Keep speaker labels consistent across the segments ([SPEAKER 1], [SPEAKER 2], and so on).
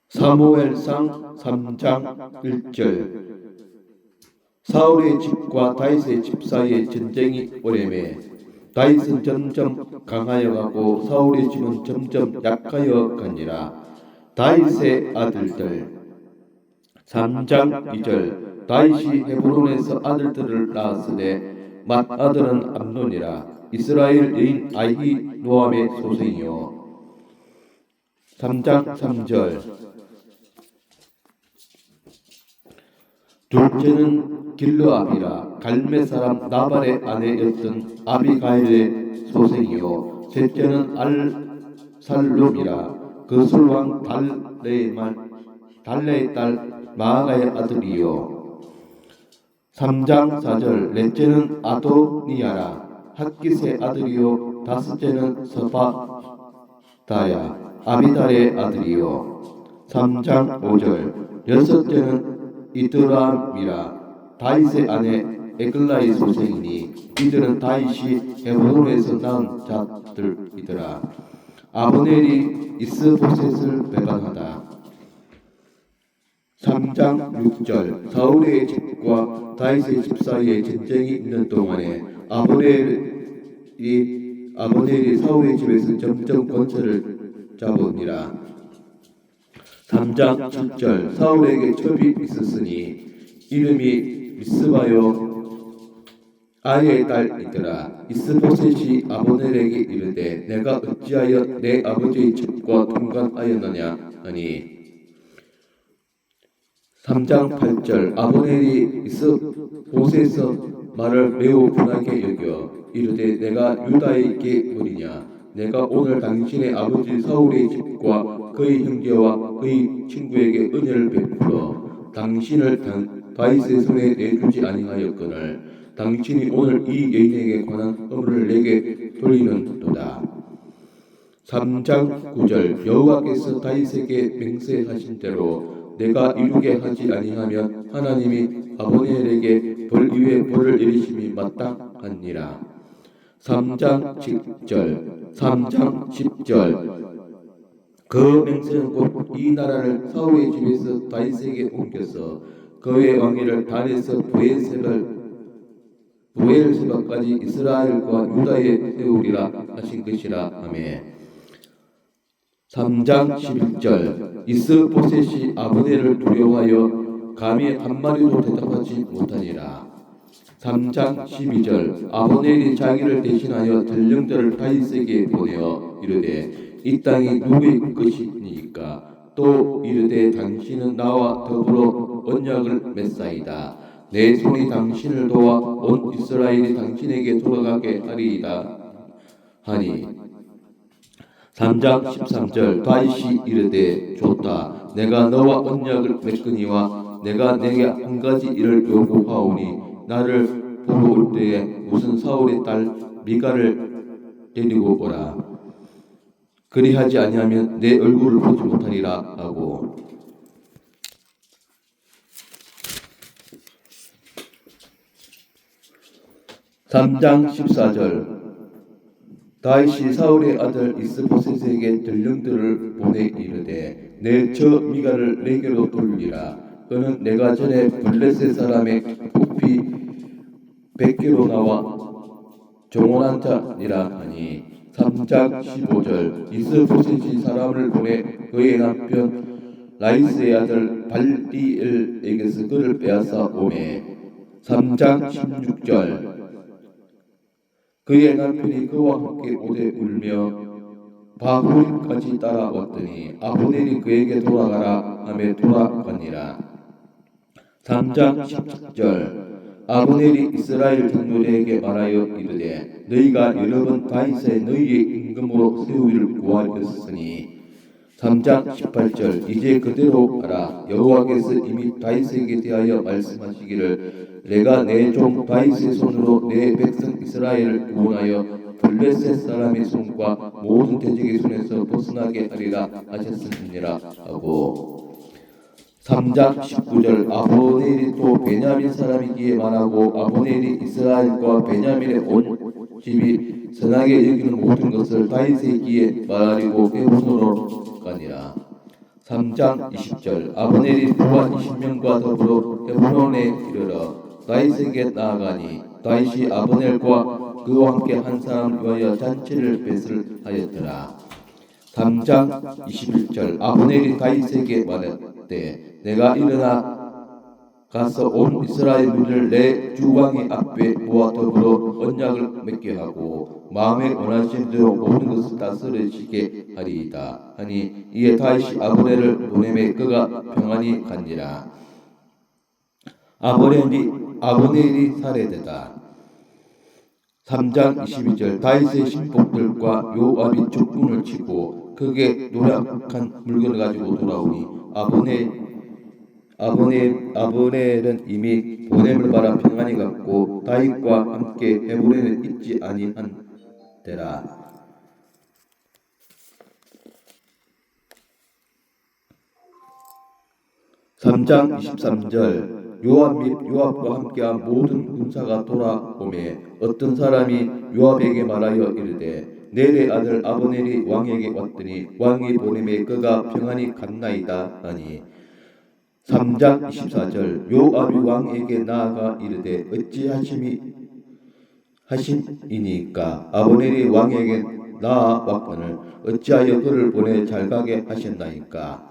[SPEAKER 1] 사무엘상 3장 1절. 사울의 집과 다윗의 집 사이에 전쟁이 오래매 다윗은 점점 강하여 가고 사울의 집은 점점 약하여 가니라. 다윗의 아들들. 3장 2절. 다윗이 헤브론에서 아들들을 낳았으되 맏아들은 암논이라. 이스라엘 여인 아히노암의 소생이요. 3장 3절. 둘째는 길르압이라. 갈메 사람 나발의 아내였던 아비가일의 소생이요. 셋째는 알살룸이라. 그술왕 달레의 딸 마아가의 아들이요. 3장 4절. 넷째는 아도니아라. 핫깃의 아들이요. 다섯째는 서바다야 아비달의 아들이요. 3장 5절. 여섯째는 이드람이라. 다윗의 아내 에글라의 소생이니 이들은 다윗이 헤브론에서 낳은 자들이더라. 아브넬이 이스보셋을 배반하다. 3장 6절. 사울의 집과 다윗의 집 사이에 전쟁이 있는 동안에 아브넬이 사울의 집에서 점점 권세를 잡으니라. 3장 7절. 사울에게 첩이 있었으니 이름이 미스바요 아이의 딸이더라. 이스보셋이 아브넬에게 이르되 내가 어찌하여 내 아버지의 첩과 통관하였느냐 하니. 3장 8절. 아브넬이 이스보셋의 말을 매우 분하게 여겨 이르되 내가 유다에게 뭐리냐. 내가 오늘 당신의 아버지 사울의 집과 그의 형제와 그의 친구에게 은혜를 베풀어 당신을 다윗의 손에 내주지 아니하였거늘 당신이 오늘 이 여인에게 관한 허물을 내게 돌리는도다. 3장 9절. 여호와께서 다윗에게 맹세하신 대로 내가 이루게 하지 아니하면 하나님이 아브넬에게 벌 위에 벌을 내리심이 마땅하니라. 3장 10절. 3장 10절. 그 맹세는 곧 이 나라를 사울의 집에서 다윗에게 옮겨서 그의 왕위를 단에서 부엘세바까지 이스라엘과 유다에 세우리라 하신 것이라 하며. 3장 11절. 이스보셋이 아브넬을 두려워하여 감히 한마디도 대답하지 못하니라. 3장 12절. 아브넬이 자기를 대신하여 전령들을 다윗에게 보내어 이르되 이 땅이 누구의 것이니까. 또 이르되 당신은 나와 더불어 언약을 맺사이다. 내 손이 당신을 도와 온 이스라엘이 당신에게 돌아가게 하리이다 하니. 3장 13절. 다윗이 이르되 좋다. 내가 너와 언약을 맺거니와 내가 내게 한 가지 일을 요구하오니 나를 보러 올 때에 무슨 사울의 딸 미가를 데리고 오라. 그리하지 아니하면 내 얼굴을 보지 못하리라 하고. (3장 14절) 다윗이 사울의 아들 이스보셋에게 전령들을 보내 이르되 내 저 미가를 내게로 돌리라. 그는 내가 전에 블레셋 사람의 부피 100개로 나와 정원한 자니라 하니. 3장 15절. 이스보셋이 사람을 보내 그의 남편 라이스의 아들 발디엘에게서 그를 빼앗아 오매. 3장 16절. 그의 남편이 그와 함께 오되 울며 바후림까지 따라왔더니 아브넬이 그에게 돌아가라 하며 돌아가니라. 3장 17절. 아브넬이 이스라엘 장로들에게 말하여 이르되 너희가 여러 번 다윗의 너희의 임금으로 세우기를 구하였으니. 3장 18절. 이제 그대로 하라. 여호와께서 이미 다윗에게 대하여 말씀하시기를 내가 내 종 다윗의 손으로 내 백성 이스라엘을 구원하여 블레셋 사람의 손과 모든 대적의 손에서 벗어나게 하리라 하셨음이니라 하고. 3장 19절. 아브넬이 또 베냐민 사람이기에 말하고 아브넬이 이스라엘과 베냐민의 온 집이 선하게 여기는 모든 것을 다윗의 귀에 말하리고 헤브론으로 가니라. 3장 20절 아브넬이 부하 20명과 더불어 헤브론에 이르러 다윗에게 나아가니 다윗이 아브넬과 그와 함께 한 사람 위하여 잔치를 배설하였더라. 3장 21절 아브넬이 다윗에게 말했되 내가 일어나 가서 온 이스라엘 무리를 내 주왕의 앞에 모아 더불어 언약을 맺게 하고 마음에 원하시는 대로 모든 것을 다스리시게 하리이다 하니 이에 다윗이 아브넬을 보내매 그가 평안히 가니라. 아브넬이 살해되다. 3장 22절 다윗의 신복들과 요압이 적군을 치고 그게 노력한 물건을 가지고 돌아오니 아브넬은 이미 보냄을 받아 평안히 갔고 다윗과 함께 헤브론에 있지 아니한대라. 3장 23절 요압 및 요압과 함께한 모든 군사가 돌아오매 어떤 사람이 요압에게 말하여 이르되 넬의 아들 아브넬이 왕에게 왔더니 왕이 보내매 그가 평안히 갔나이다 하니 3장 24절 요압이 왕에게 나아가 이르되 어찌하심이니까 아브넬이 왕에게 나아왔거늘 어찌하여 그를 보내 잘가게 하셨나이까.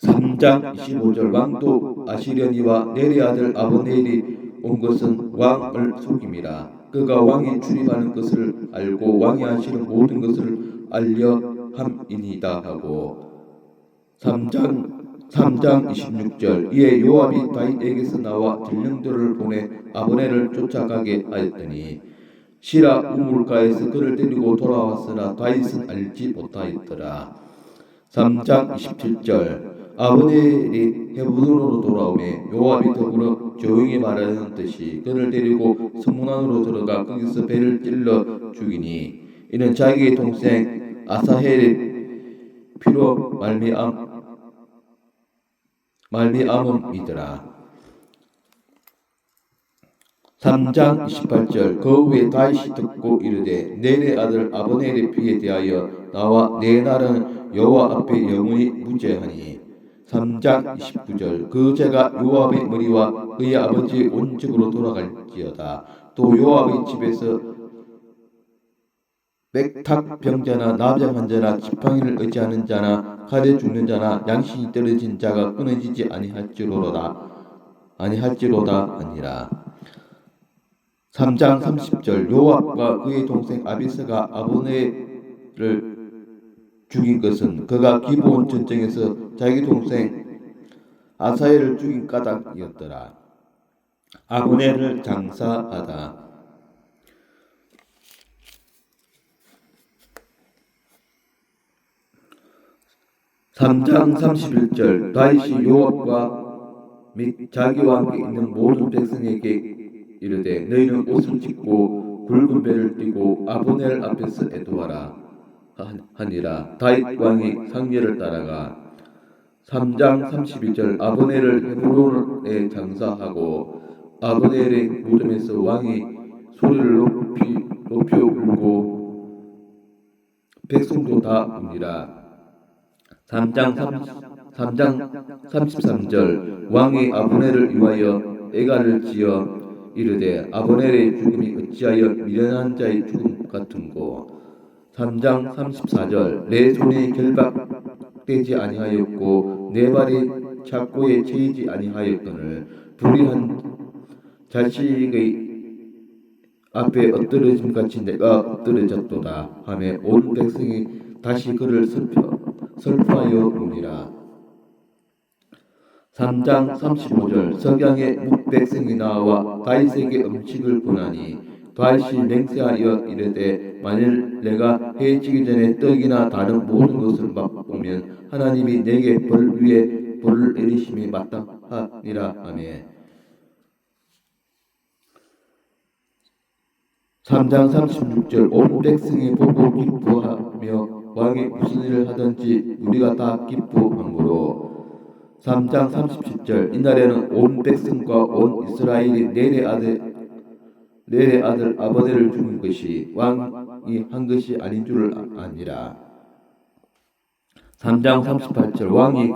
[SPEAKER 1] 3장 25절 왕도 아시려니와 넬의 아들 아브넬이 온 것은 왕을 속임이라. 그가 왕이 출입하는 것을 알고 왕이 하시는 모든 것을 알려 함이니다 하고 3장 26절 이에 요압이 다윗에게서 나와 전령들을 보내 아브넬을 쫓아가게 하였더니 시라 우물가에서 그를 데리고 돌아왔으나 다윗은 알지 못하였더라. 3장 27절 아브넬이 헤브론으로 돌아오매 요압이 더불어 조용히 말하는 듯이 그를 데리고 성문 안으로 들어가 거기서 배를 찔러 죽이니 이는 자기의 동생 아사헬의 피로 말미암음이더라. 3장 28절 그 후에 다윗이 듣고 이르되 넬의 아들 아브넬의 피에 대하여 나와 내 날은 여호와 앞에 영원히 무죄하니 3장 29절 그 죄가 요압의 머리와 그의 아버지의 온 집으로 돌아갈지어다. 또 요압의 집에서 맥탁 병자나 나병한 자나 지팡이를 의지하는 자나 칼에 죽는 자나 양심이 떨어진 자가 끊어지지 아니할지로다 아니라. 3장 30절 요압과 그의 동생 아비스가 아브넬을 죽인 것은 그가 기브온 전쟁에서 자기 동생 아사엘을 죽인 까닭이었더라. 아브넬을 장사하다. 3장 31절 다윗이 요압과 및 자기와 함께 있는 모든 백성에게 이르되 너희는 옷을 찢고 굵은 배를 띠고 아브넬 앞에서 애도하라 하니라. 다윗 왕이 상례를 따라가 3장 31절 아브넬을 헤브론에 장사하고 아브넬의 무덤에서 왕이 소리를 높여 울고 백성도 다 우니라. 3장 33절 왕이 아브넬을 위하여 애가를 지어 이르되 아브넬의 죽음이 어찌하여 미련한 자의 죽음 같은고. 3장 34절 내 손이 결박되지 아니하였고 내 발이 착고에 채이지 아니하였거늘 불의한 자식의 앞에 엎드러짐같이 내가 엎드러졌도다 하며 온 백성이 다시 그를 슬퍼하여 우니라. 3장 35절 석양에 묵백성이 나와 다윗에게 음식을 권하니 다윗이 맹세하여 이르되 만일 내가 해지기 전에 떡이나 다른 모든 것을 맛보면 하나님이 내게 벌 위에 벌을 내리심이 마땅하니라 하며 3장 36절 온 백성이 보고 기뻐하며 왕이 무슨 일을 하든지 우리가 다 기뻐함으로 3장 37절 이날에는 온 백성과 온 이스라엘이 넬의 아들 넬의 아들 아버네를 죽인 것이 왕이 한 것이 아닌 줄을 아니라. 3장 38절 왕이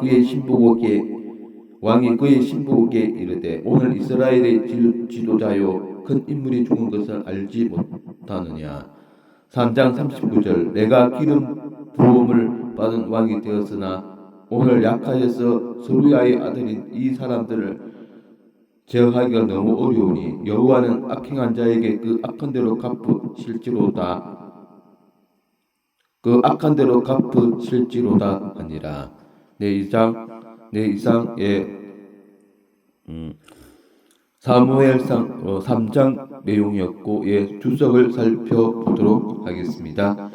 [SPEAKER 1] 그의 신부에게 이르되 오늘 이스라엘의 지도자요 큰 인물이 죽은 것을 알지 못하느냐. 3장 39절 내가 기름 부음을 받은 왕이 되었으나 오늘 약하여서 스루야의 아들인 이 사람들을 제어하기가 너무 어려우니 여호와는 악행한 자에게 그 악한 대로 갚으실지로다 하니라. 내 이상의 사무엘상 3장 내용이었고, 주석을 살펴보도록 하겠습니다.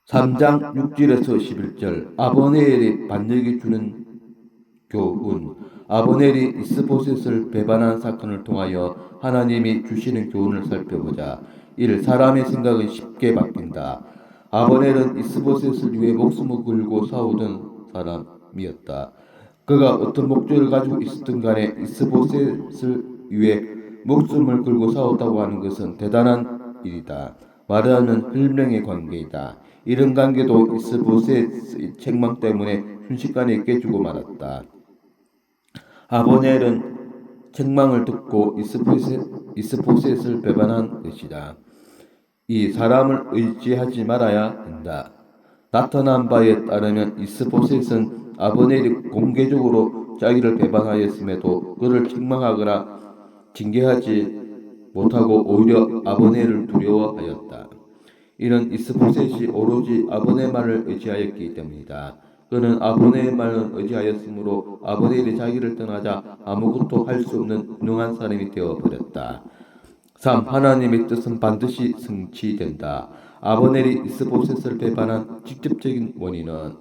[SPEAKER 1] 3장 6절에서 11절 아버넬이 반역이 주는 교훈. 아버넬이 이스보셋을 배반한 사건을 통하여 하나님이 주시는 교훈을 살펴보자. 1. 사람의 생각은 쉽게 바뀐다. 아버넬은 이스보셋을 위해 목숨을 걸고 싸우던 사람이었다. 그가 어떤 목적을 가지고 있었든 간에 이스보셋을 위해 목숨을 걸고 싸웠다고 하는 것은 대단한 일이다. 말하자면 혈맹의 관계이다. 이런 관계도 이스보셋의 책망 때문에 순식간에 깨지고 말았다. 아버넬은 책망을 듣고 이스보셋을 배반한 것이다. 이 사람을 의지하지 말아야 한다. 나타난 바에 따르면 이스보셋은 아버넬이 공개적으로 자기를 배반하였음에도 그를 책망하거나 징계하지 못하고 오히려 아버넬을 두려워하였다. 이는 이스보셋이 오로지 아버넬 말을 의지하였기 때문이다. 그는 아버넬 말을 의지하였으므로 아버넬이 자기를 떠나자 아무것도 할 수 없는 무능한 사람이 되어버렸다. 3. 하나님의 뜻은 반드시 성취된다. 아버넬이 이스보셋을 배반한 직접적인 원인은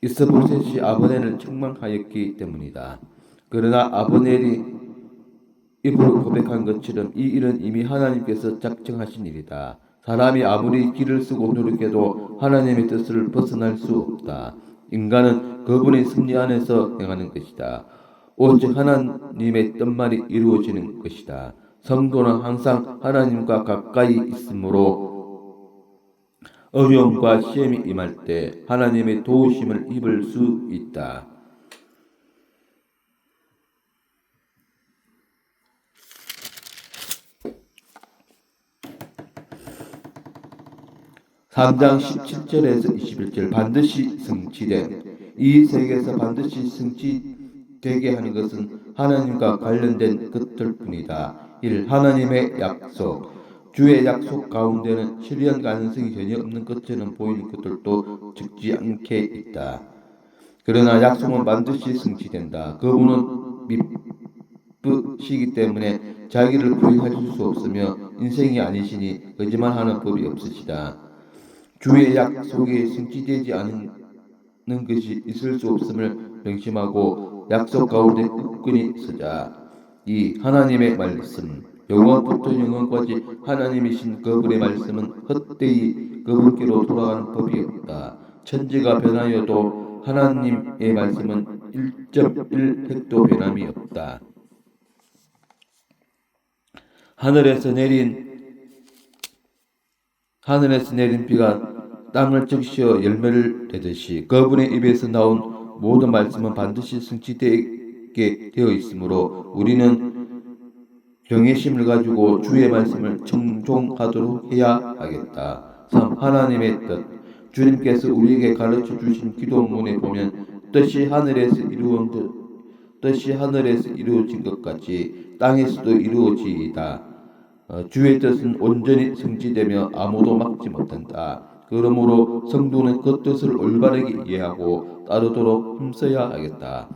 [SPEAKER 1] 이스보셋이 아버넬을 책망하였기 때문이다. 그러나 아버넬이 입으로 고백한 것처럼 이 일은 이미 하나님께서 작정하신 일이다. 사람이 아무리 길을 쓰고 노력해도 하나님의 뜻을 벗어날 수 없다. 인간은 그분의 섭리 안에서 행하는 것이다. 오직 하나님의 뜻만이 이루어지는 것이다. 성도는 항상 하나님과 가까이 있으므로 어려움과 시험이 임할 때 하나님의 도우심을 입을 수 있다. 3장 17절에서 21절 반드시 성취된. 이 세계에서 반드시 성취되게 하는 것은 하나님과 관련된 것들 뿐이다. 1. 하나님의 약속. 주의 약속 가운데는 실현 가능성이 전혀 없는 것처럼 보이는 것들도 적지 않게 있다. 그러나 약속은 반드시 성취된다. 그분은 미쁘시기 때문에 자기를 부인하실 수 없으며 인생이 아니시니 거짓말하는 법이 없으시다. 주의 약속이 성취되지 않는 것이 있을 수 없음을 명심하고 약속 가운데 굳건히 서자. 2. 하나님의 말씀. 영원부터 영원까지 하나님이신 그분의 말씀은 헛되이 그분께로 돌아가는 법이 없다. 천지가 변하여도 하나님의 말씀은 1.1획도 변함이 없다. 하늘에서 내린 비가 땅을 적시어 열매를 내듯이 그분의 입에서 나온 모든 말씀은 반드시 성취되게 되어 있으므로 우리는 경외심을 가지고 주의 말씀을 청종하도록 해야 하겠다. 3. 하나님의 뜻. 주님께서 우리에게 가르쳐 주신 기도문에 보면 뜻이 하늘에서 이루어진 것 같이 땅에서도 이루어지이다. 주의 뜻은 온전히 성취되며 아무도 막지 못한다. 그러므로 성도는 그 뜻을 올바르게 이해하고 따르도록 힘써야 하겠다.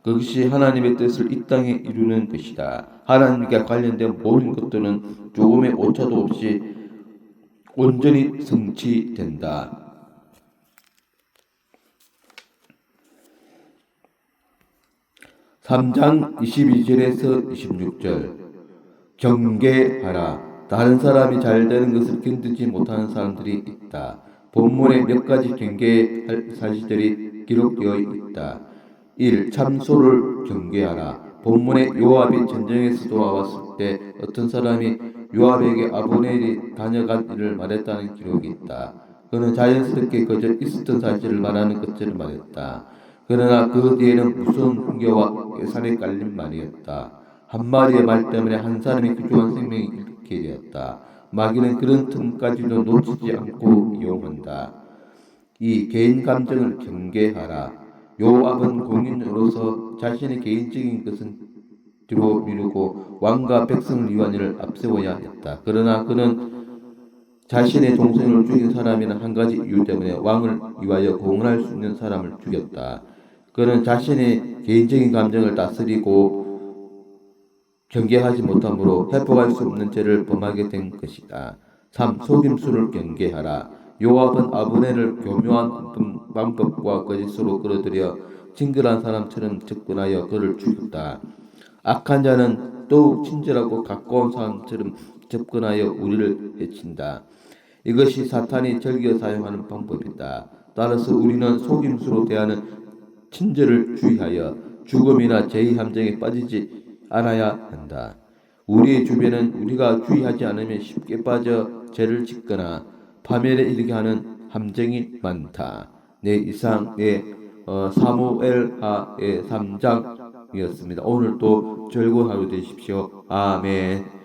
[SPEAKER 1] 그것이 하나님의 뜻을 이 땅에 이루는 것이다. 하나님과 관련된 모든 것들은 조금의 오차도 없이 온전히 성취된다. 3장 22절에서 26절 경계하라. 다른 사람이 잘 되는 것을 견디지 못하는 사람들이 있다. 본문에 몇 가지 경계할 사실들이 기록되어 있다. 1. 참소를 경계하라. 본문에 요압이 전쟁에서 돌아왔을 때 어떤 사람이 요압에게 아브넬이 다녀간 일을 말했다는 기록이 있다. 그는 자연스럽게 그저 있었던 사실을 말하는 것처럼 말했다. 그러나 그 뒤에는 무서운 훈계와 예산에 깔린 말이었다. 한 마디의 말 때문에 한 사람의 귀중한 생명이 잃게 되었다. 마귀는 그런 틈까지도 놓치지 않고 이용한다. 이 개인 감정을 경계하라. 요압은 공인으로서 자신의 개인적인 것은 뒤로 미루고 왕과 백성을 위한 일을 앞세워야 했다. 그러나 그는 자신의 동생을 죽인 사람이나 한 가지 이유 때문에 왕을 위하여 공헌할 수 있는 사람을 죽였다. 그는 자신의 개인적인 감정을 다스리고 경계하지 못함으로 회복할 수 없는 죄를 범하게 된 것이다. 3. 속임수를 경계하라. 요압은 아브넬을 교묘한 방법과 거짓으로 끌어들여 친근한 사람처럼 접근하여 그를 죽였다. 악한 자는 더욱 친절하고 가까운 사람처럼 접근하여 우리를 해친다. 이것이 사탄이 즐겨 사용하는 방법이다. 따라서 우리는 속임수로 대하는 친절을 주의하여 죽음이나 죄의 함정에 빠지지 않아야 한다. 우리의 주변은 우리가 주의하지 않으면 쉽게 빠져 죄를 짓거나 파멸에 이르게 하는 함정이 많다. 네, 이상의 사무엘하의 3장이었습니다. 오늘 또 즐거운 하루 되십시오. 아멘.